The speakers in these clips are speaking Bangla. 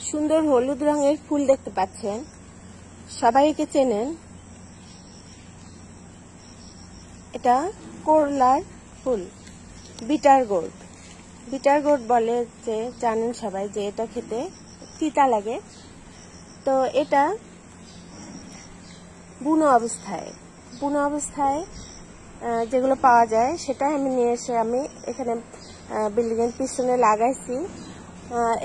সুন্দর হলুদ রঙের ফুল দেখতে পাচ্ছেন, সবাই একে চেনেন। এটা করলার ফুল, বিটার গোর্ড। বিটার গোর্ড বলে যে, জানেন সবাই যে এটা খেতে তিতা লাগে। তো এটা বুনো অবস্থায় যেগুলো পাওয়া যায় সেটা আমি নিয়ে এসে আমি এখানে বিল্ডিং এর পিছনে লাগাইছি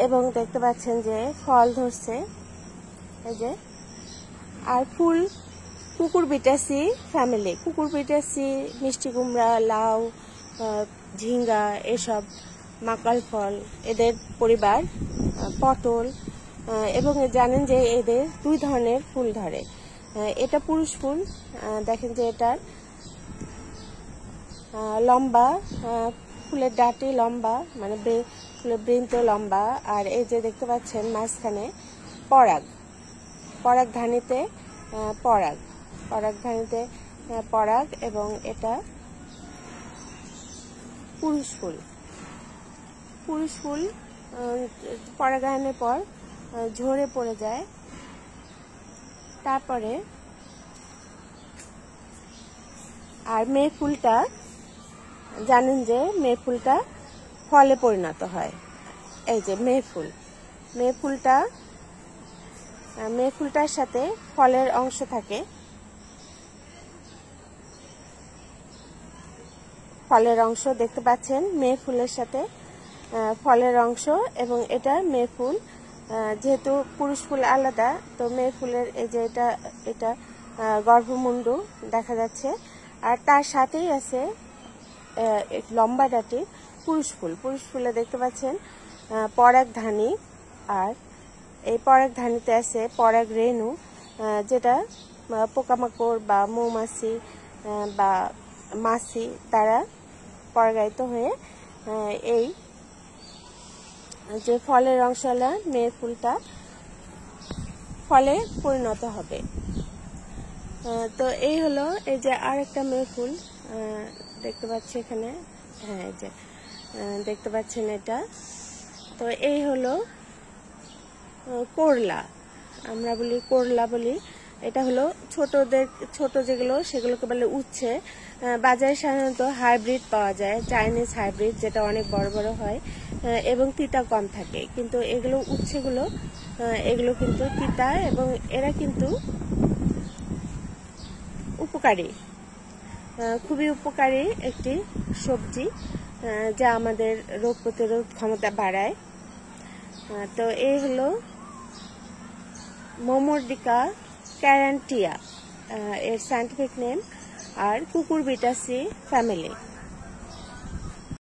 এবং দেখতে পাচ্ছেন যে ফল ধরছে এই যে। আর ফুল কুকুরবিটাসি ফ্যামিলি, কুকুরবিটাসি, মিষ্টি কুমড়া, লাউ, ঝিঙ্গা, এসব মাকাল ফল এদের পরিবার, পটল। এবং জানেন যে এদের দুই ধরনের ফুল ধরে। এটা পুরুষ ফুল, দেখেন যে এটার লম্বা, ফুলের ডাটি লম্বা, মানে ফুলের বৃন্ত লম্বা। আর এই যে দেখতে পাচ্ছেন মাঝখানে পরাগধানীতে পরাগ, এবং এটা পুরুষ ফুল। পরাগায়নের পর ঝরে পড়ে যায়। তারপরে আর মেয়ে ফুলটা, জানেন যে মেয়ে ফুলটা ফলে পরিণত হয়। এই যে মেয়ে ফুলটার সাথে ফলের অংশ থাকে, ফলের অংশ দেখতে পাচ্ছেন মেয়ে ফুলের সাথে ফলের অংশ। এবং এটা মেয়ে ফুল, যেহেতু পুরুষ ফুল আলাদা, তো মেয়ে ফুলের এই যে এটা গর্ভমুণ্ড দেখা যাচ্ছে। আর তার সাথেই আছে লম্বা ডাটি পুরুষ ফুলে দেখতে পাচ্ছেন পরাগধানী। আর এই পরাগধানীতে আছে পরাগ রেণু, যেটা পোকামাকড় বা মৌমাছি বা মাছি দ্বারা পরাগায়িত হয়ে এই যে ফলের অংশওয়ালা মেয়ে ফুলটা ফলে পরিণত হবে। তো এই হলো, এই যে আর একটা মেয়ে ফুল দেখতে পাচ্ছি এখানে, হ্যাঁ এই যে দেখতে পাচ্ছেন এটা। তো এই হলো করলা, আমরা বলি করলা বলি। এটা হলো ছোট যেগুলো সেগুলোকে বলে উচ্ছে। বাজারে সাধারণত হাইব্রিড পাওয়া যায়, চাইনিজ হাইব্রিড, যেটা অনেক বড় বড় হয় এবং তিতা কম থাকে। কিন্তু এগুলো উচ্ছেগুলো এগুলো কিন্তু তিতা, এবং এরা কিন্তু উপকারী, খুবই উপকারী একটি সবজি, যা আমাদের রোগ প্রতিরোধ ক্ষমতা বাড়ায়। তো এই হলো মোমোর্ডিকা ক্যারান্টিয়া এর সায়েন্টিফিক নেম, আর কুকুরবিটাসি ফ্যামিলি।